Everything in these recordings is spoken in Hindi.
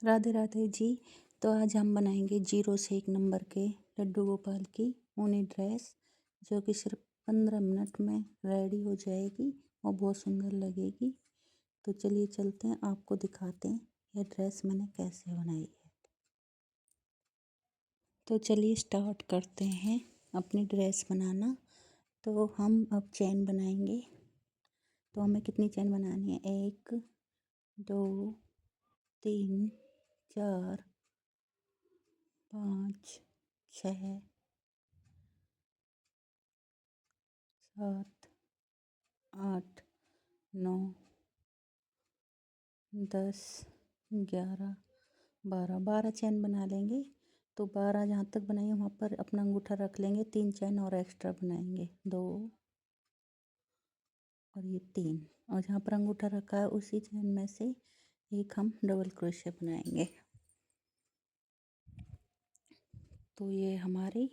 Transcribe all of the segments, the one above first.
राधे राधे जी। तो आज हम बनाएंगे 0 से 1 नंबर के लड्डू गोपाल की ऊनी ड्रेस, जो कि सिर्फ 15 मिनट में रेडी हो जाएगी और बहुत सुंदर लगेगी। तो चलिए चलते हैं, आपको दिखाते हैं यह ड्रेस मैंने कैसे बनाई है। तो चलिए स्टार्ट करते हैं अपनी ड्रेस बनाना। तो हम अब चैन बनाएंगे। तो हमें कितनी चैन बनानी है? 1 2 3 4 5 6 7 8 9 10 11 12 चैन बना लेंगे। तो 12 जहाँ तक बनाएंगे वहाँ पर अपना अंगूठा रख लेंगे। 3 चैन और एक्स्ट्रा बनाएंगे, 2 और ये 3, और जहाँ पर अंगूठा रखा है उसी चैन में से एक हम डबल क्रोशे बनाएंगे। तो ये हमारी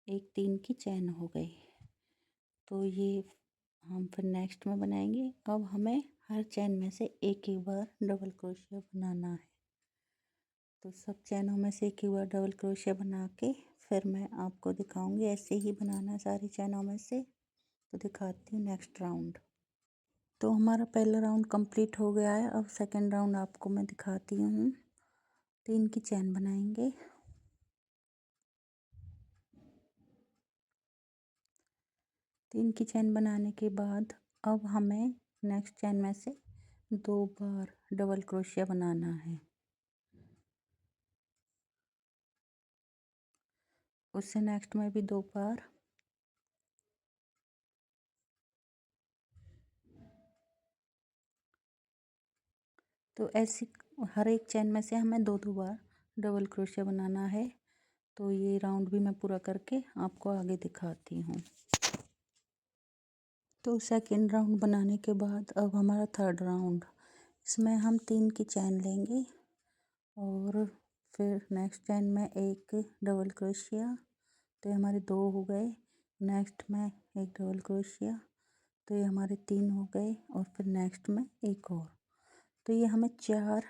एक 3 की चैन हो गई। तो ये हम फिर नेक्स्ट में बनाएंगे। अब हमें हर चैन में से एक एक बार डबल क्रोशिया बनाना है। तो सब चैनों में से एक एक बार डबल क्रोशिया बना के फिर मैं आपको दिखाऊंगी। ऐसे ही बनाना है सारी चैनों में से। तो दिखाती हूँ नेक्स्ट राउंड। तो हमारा पहला राउंड कंप्लीट हो गया है। अब सेकंड राउंड आपको मैं दिखाती हूँ। 3 की चैन बनाएंगे। 3 की चैन बनाने के बाद अब हमें नेक्स्ट चैन में से 2 बार डबल क्रोशिया बनाना है। उससे नेक्स्ट में भी 2 बार। तो ऐसी हर एक चैन में से हमें 2 बार डबल क्रोशिया बनाना है। तो ये राउंड भी मैं पूरा करके आपको आगे दिखाती हूँ। तो सेकंड राउंड बनाने के बाद अब हमारा थर्ड राउंड। इसमें हम 3 की चैन लेंगे और फिर नेक्स्ट चैन में एक डबल क्रोशिया। तो ये हमारे 2 हो गए। नेक्स्ट में एक डबल क्रोशिया। तो ये हमारे 3 हो गए। और फिर नेक्स्ट में एक और। तो ये हमें 4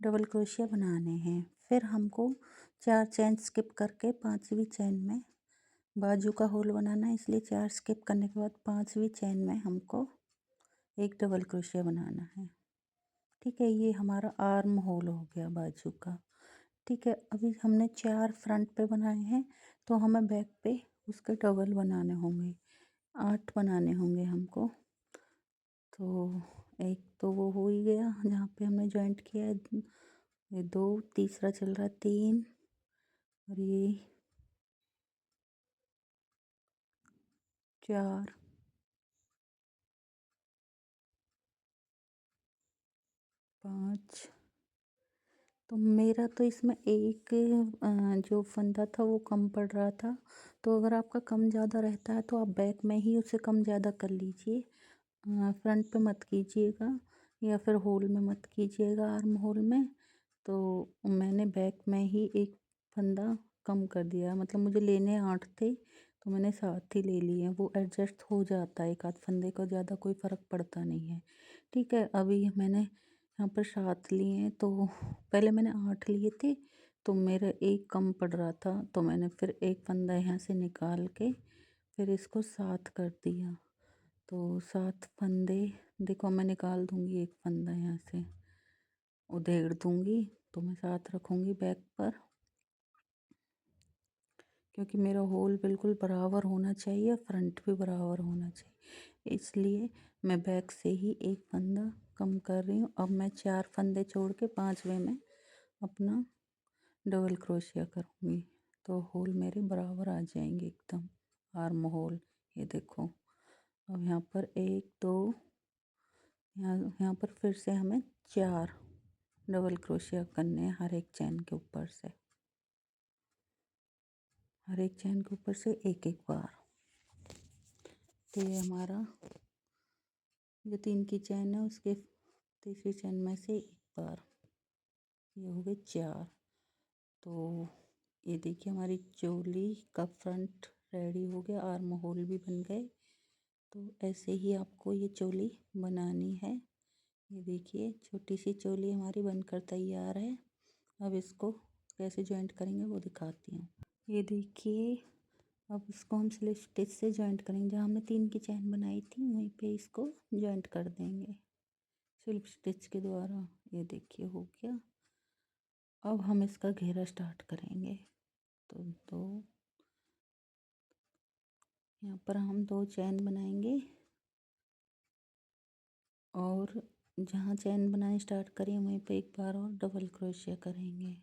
डबल क्रोशिया बनाने हैं। फिर हमको 4 चैन स्किप करके 5वीं चैन में बाजू का होल बनाना है। इसलिए 4 स्किप करने के बाद 5वीं चैन में हमको एक डबल क्रोशिया बनाना है। ठीक है, ये हमारा आर्म होल हो गया बाजू का। ठीक है, अभी हमने 4 फ्रंट पे बनाए हैं, तो हमें बैक पे उसके डबल बनाने होंगे। 8 बनाने होंगे हमको। तो एक तो वो हो ही गया जहाँ पे हमने जॉइंट किया है। ये 2, तीसरा चल रहा है 3, और ये 4, 5। तो मेरा तो इसमें एक जो फंदा था वो कम पड़ रहा था। तो अगर आपका कम ज़्यादा रहता है तो आप बैक में ही उसे कम ज़्यादा कर लीजिए। फ्रंट पे मत कीजिएगा या फिर होल में मत कीजिएगा, आर्म होल में। तो मैंने बैक में ही एक फंदा कम कर दिया। मतलब मुझे लेने 8 थे तो मैंने 7 ही ले लिए। वो एडजस्ट हो जाता है, एक आध फंदे का ज़्यादा कोई फ़र्क पड़ता नहीं है। ठीक है, अभी मैंने यहाँ पर 7 लिए हैं। तो पहले मैंने 8 लिए थे तो मेरा एक कम पड़ रहा था, तो मैंने फिर एक फंदा यहाँ से निकाल के फिर इसको 7 कर दिया। तो 7 फंदे देखो, मैं निकाल दूँगी एक फंदा यहाँ से, उधेड़ दूँगी। तो मैं 7 रखूँगी बैक पर, क्योंकि मेरा होल बिल्कुल बराबर होना चाहिए, फ्रंट भी बराबर होना चाहिए। इसलिए मैं बैक से ही एक फंदा कम कर रही हूँ। अब मैं 4 फंदे छोड़ के 5वें में अपना डबल क्रोशिया करूँगी। तो होल मेरे बराबर आ जाएंगे एकदम, आर्म होल। ये देखो, अब यहाँ पर 1 2, यहाँ पर फिर से हमें 4 डबल क्रोशिया करने हैं हर एक चैन के ऊपर से। हर एक चैन के ऊपर से एक एक बार। तो ये हमारा जो 3 की चैन है उसके तीसरी चैन में से एक बार, ये हो गए 4। तो ये देखिए, हमारी चोली का फ्रंट रेडी हो गया, आर्म होल भी बन गए। तो ऐसे ही आपको ये चोली बनानी है। ये देखिए छोटी सी चोली हमारी बनकर तैयार है। अब इसको कैसे जॉइंट करेंगे वो दिखाती हूँ। ये देखिए अब इसको हम स्लिप स्टिच से जॉइंट करेंगे। जहाँ हमने 3 की चैन बनाई थी वहीं पे इसको जॉइंट कर देंगे स्लिप स्टिच के द्वारा। ये देखिए हो गया। अब हम इसका घेरा स्टार्ट करेंगे। तो यहाँ पर हम 2 चैन बनाएंगे और जहाँ चैन बनानी स्टार्ट करें वहीं पे एक बार और डबल क्रोशिया करेंगे।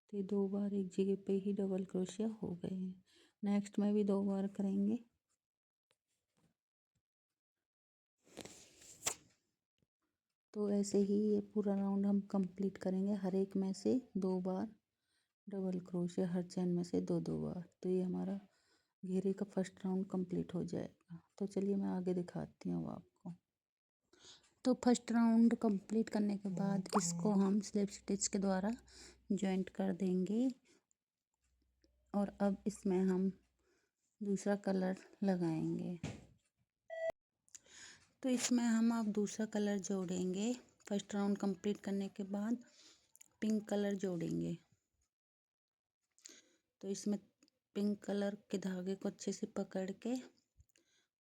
तो ये 2 बार एक जगह पे ही डबल क्रोशिया हो गए हैं। नेक्स्ट में भी 2 बार करेंगे। तो ऐसे ही ये पूरा राउंड हम कंप्लीट करेंगे। हर एक में से 2 बार डबल क्रोशिया, हर चैन में से 2-2 बार। तो ये हमारा घेरे का फर्स्ट राउंड कंप्लीट हो जाएगा। तो चलिए मैं आगे दिखाती हूँ आपको। तो फर्स्ट राउंड कंप्लीट करने के बाद इसको हम स्लिप स्टिच के द्वारा जॉइंट कर देंगे और अब इसमें हम दूसरा कलर लगाएंगे। तो इसमें हम अब दूसरा कलर जोड़ेंगे। फर्स्ट राउंड कंप्लीट करने के बाद पिंक कलर जोड़ेंगे। तो इसमें पिंक कलर के धागे को अच्छे से पकड़ के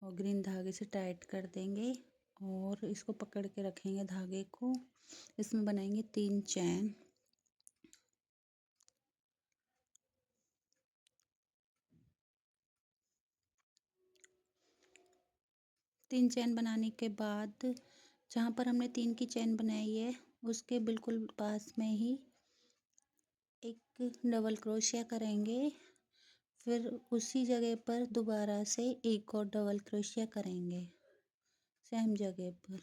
और ग्रीन धागे से टाइट कर देंगे और इसको पकड़ के रखेंगे धागे को। इसमें बनाएंगे 3 चैन। तीन चैन बनाने के बाद जहाँ पर हमने 3 की चैन बनाई है उसके बिल्कुल पास में ही एक डबल क्रोशिया करेंगे। फिर उसी जगह पर दोबारा से एक और डबल क्रोशिया करेंगे सेम जगह पर।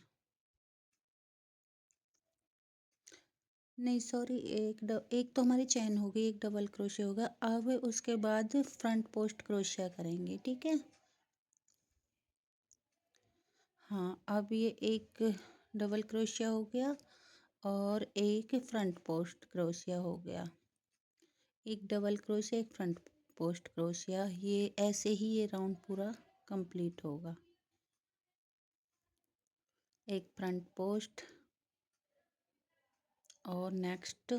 नहीं सॉरी, एक तो हमारी चैन हो गई, एक डबल क्रोशिया होगा। अब उसके बाद फ्रंट पोस्ट क्रोशिया करेंगे, ठीक है। हाँ, अब ये एक डबल क्रोशिया हो गया और एक फ्रंट पोस्ट क्रोशिया हो गया। एक डबल क्रोशिया, एक फ्रंट पोस्ट क्रोशिया। ये ऐसे ही ये राउंड पूरा कंप्लीट होगा। एक फ्रंट पोस्ट और नेक्स्ट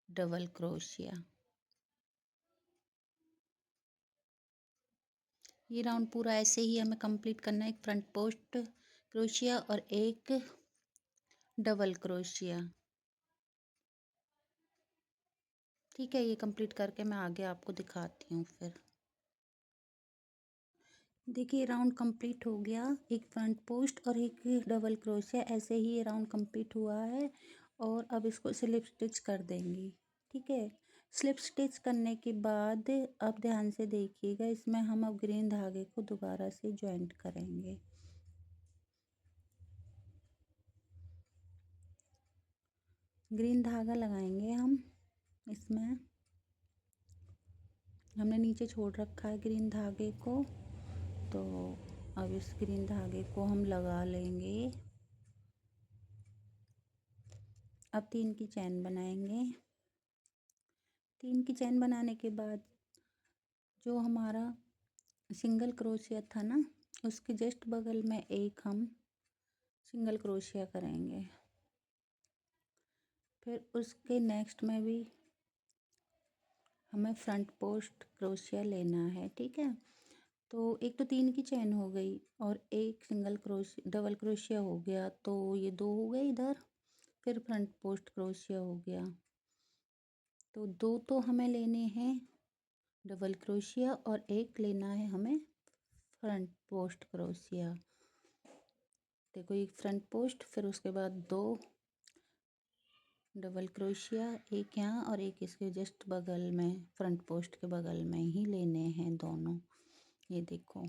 डबल क्रोशिया। ये राउंड पूरा ऐसे ही हमें कंप्लीट करना है। एक फ्रंट पोस्ट क्रोशिया और एक डबल क्रोशिया, ठीक है। ये कंप्लीट करके मैं आगे आपको दिखाती हूँ फिर। देखिए राउंड कंप्लीट हो गया। एक फ्रंट पोस्ट और एक डबल क्रोशिया, ऐसे ही ये राउंड कंप्लीट हुआ है। और अब इसको स्लिप स्टिच कर देंगे, ठीक है। स्लिप स्टिच करने के बाद अब ध्यान से देखिएगा, इसमें हम अब ग्रीन धागे को दोबारा से जॉइंट करेंगे। ग्रीन धागा लगाएंगे हम इसमें। हमने नीचे छोड़ रखा है ग्रीन धागे को, तो अब इस ग्रीन धागे को हम लगा लेंगे। अब 3 की चैन बनाएंगे। 3 की चैन बनाने के बाद जो हमारा सिंगल क्रोशिया था ना, उसके जस्ट बगल में एक हम सिंगल क्रोशिया करेंगे। फिर उसके नेक्स्ट में भी हमें फ्रंट पोस्ट क्रोशिया लेना है, ठीक है। तो एक तो 3 की चैन हो गई और एक सिंगल क्रोशिया डबल क्रोशिया हो गया, तो ये 2 हो गए इधर। फिर फ्रंट पोस्ट क्रोशिया हो गया, तो 2 तो हमें लेने हैं डबल क्रोशिया और एक लेना है हमें फ्रंट पोस्ट क्रोशिया। देखो एक फ्रंट पोस्ट, फिर उसके बाद 2 डबल क्रोशिया, एक यहाँ और एक इसके जस्ट बगल में फ्रंट पोस्ट के बगल में ही लेने हैं दोनों। ये देखो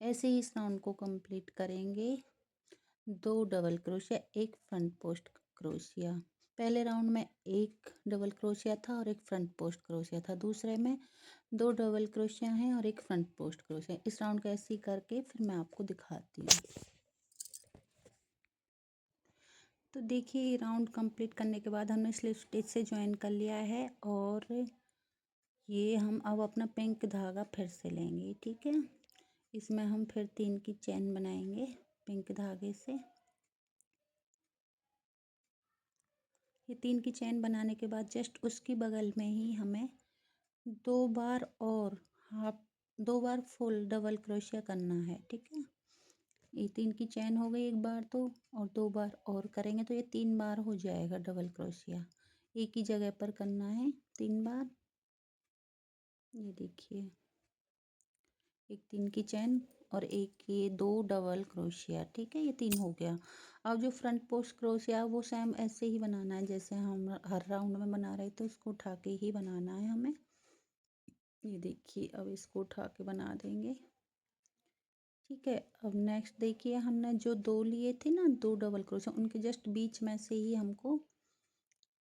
ऐसे ही इस राउंड को कंप्लीट करेंगे। 2 डबल क्रोशिया, एक फ्रंट पोस्ट क्रोशिया। पहले राउंड में एक डबल क्रोशिया था और एक फ्रंट पोस्ट क्रोशिया था। दूसरे में 2 डबल क्रोशिया हैं और एक फ्रंट पोस्ट क्रोशिया। इस राउंड को ऐसे ही करके फिर मैं आपको दिखाती हूँ। तो देखिए राउंड कंप्लीट करने के बाद हमने स्लिप स्टिच से ज्वाइन कर लिया है और ये हम अब अपना पिंक धागा फिर से लेंगे, ठीक है। इसमें हम फिर 3 की चैन बनाएंगे पिंक धागे से। ये 3 की चैन बनाने के बाद जस्ट उसकी बगल में ही हमें 2 बार और हाफ 2 बार फुल डबल क्रोशिया करना है, ठीक है। ये 3 की चैन हो गई एक बार तो, और 2 बार और करेंगे तो ये 3 बार हो जाएगा डबल क्रोशिया। एक ही जगह पर करना है 3 बार। ये देखिए, एक 3 की चैन और एक ये 2 डबल क्रोशिया, ठीक है। ये 3 हो गया। अब जो फ्रंट पोस्ट क्रोशिया वो सेम ऐसे ही बनाना है जैसे हम हर राउंड में बना रहे थे, उसको उठा के ही बनाना है हमें। ये देखिए, अब इसको उठा के बना देंगे, ठीक है। अब नेक्स्ट देखिए, हमने जो 2 लिए थे ना 2 डबल क्रोशिया, उनके जस्ट बीच में से ही हमको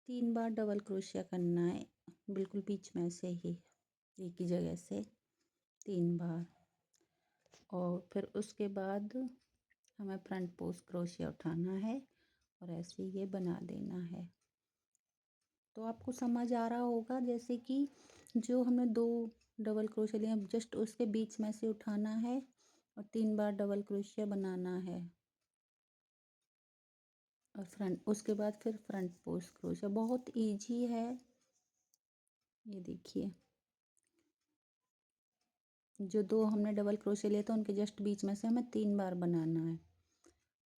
3 बार डबल क्रोशिया करना है, बिल्कुल बीच में से ही, एक ही जगह से 3 बार। और फिर उसके बाद हमें फ्रंट पोस्ट क्रोशिया उठाना है और ऐसे ये बना देना है। तो आपको समझ आ रहा होगा जैसे कि जो हमें 2 डबल क्रोशिया लिए जस्ट उसके बीच में से उठाना है और 3 बार डबल क्रोशिया बनाना है, और फ्रंट उसके बाद फिर फ्रंट पोस्ट क्रोशिया। बहुत इजी है। ये देखिए, जो 2 हमने डबल क्रोशिया लिए थे उनके जस्ट बीच में से हमें 3 बार बनाना है,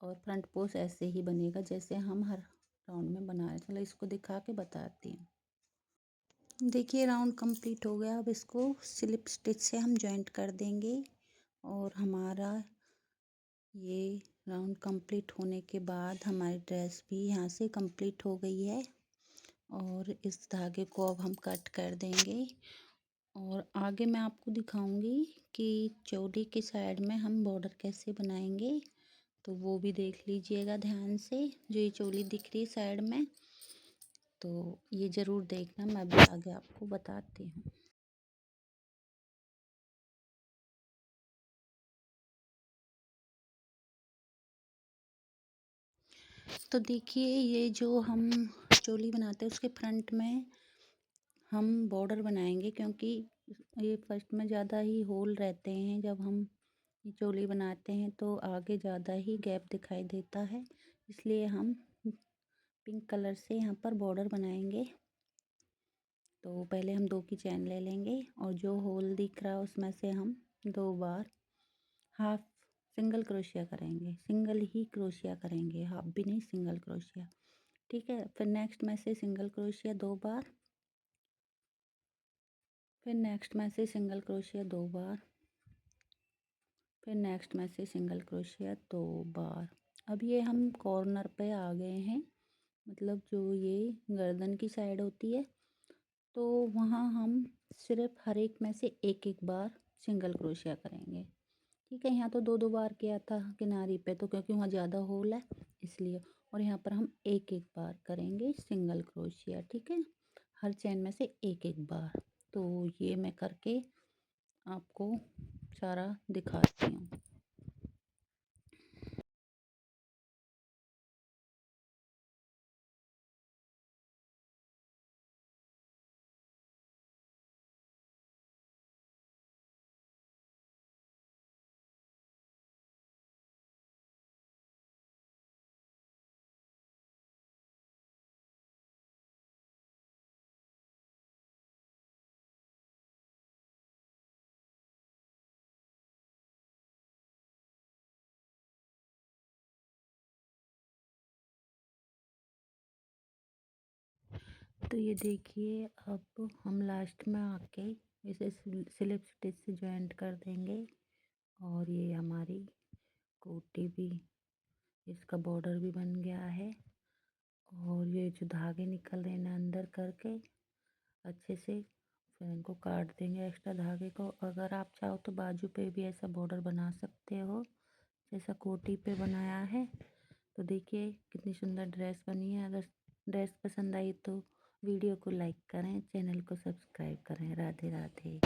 और फ्रंट पोस्ट ऐसे ही बनेगा जैसे हम हर राउंड में बना रहे। चलो इसको दिखा के बताती हूँ। देखिए, राउंड कंप्लीट हो गया। अब इसको स्लिप स्टिच से हम जॉइंट कर देंगे, और हमारा ये राउंड कंप्लीट होने के बाद हमारी ड्रेस भी यहाँ से कंप्लीट हो गई है। और इस धागे को अब हम कट कर देंगे, और आगे मैं आपको दिखाऊंगी कि चोली की साइड में हम बॉर्डर कैसे बनाएंगे, तो वो भी देख लीजिएगा ध्यान से। जो ये चोली दिख रही है साइड में, तो ये ज़रूर देखना, मैं भी आगे आपको बताती हूँ। तो देखिए, ये जो हम चोली बनाते हैं उसके फ्रंट में हम बॉर्डर बनाएंगे, क्योंकि ये फर्स्ट में ज़्यादा ही होल रहते हैं। जब हम ये चोली बनाते हैं तो आगे ज़्यादा ही गैप दिखाई देता है, इसलिए हम पिंक कलर से यहाँ पर बॉर्डर बनाएंगे। तो पहले हम 2 की चैन ले लेंगे, और जो होल दिख रहा है उसमें से हम 2 बार हाफ सिंगल क्रोशिया करेंगे। सिंगल ही क्रोशिया करेंगे, हाफ भी नहीं, सिंगल क्रोशिया, ठीक है। फिर नेक्स्ट में से सिंगल क्रोशिया 2 बार, फिर नेक्स्ट में से सिंगल क्रोशिया 2 बार, फिर नेक्स्ट में से सिंगल क्रोशिया 2 बार। अब ये हम कॉर्नर पे आ गए हैं, मतलब जो ये गर्दन की साइड होती है, तो वहाँ हम सिर्फ हर एक में से एक एक बार सिंगल क्रोशिया करेंगे, ठीक है। यहाँ तो 2 2 बार किया था किनारी पे, तो क्योंकि वहाँ ज़्यादा होल है इसलिए। और यहाँ पर हम एक एक बार करेंगे सिंगल क्रोशिया, ठीक है, हर चैन में से एक एक बार। तो ये मैं करके आपको सारा दिखाती हूँ। तो ये देखिए, अब हम लास्ट में आके इसे स्लिप स्टिच से जॉइंट कर देंगे, और ये हमारी कोटी भी, इसका बॉर्डर भी बन गया है। और ये जो धागे निकल रहे हैं अंदर करके अच्छे से, फिर इनको काट देंगे एक्स्ट्रा धागे को। अगर आप चाहो तो बाजू पे भी ऐसा बॉर्डर बना सकते हो जैसा कोटी पे बनाया है। तो देखिए कितनी सुंदर ड्रेस बनी है। अगर ड्रेस पसंद आई तो वीडियो को लाइक करें, चैनल को सब्सक्राइब करें। राधे राधे।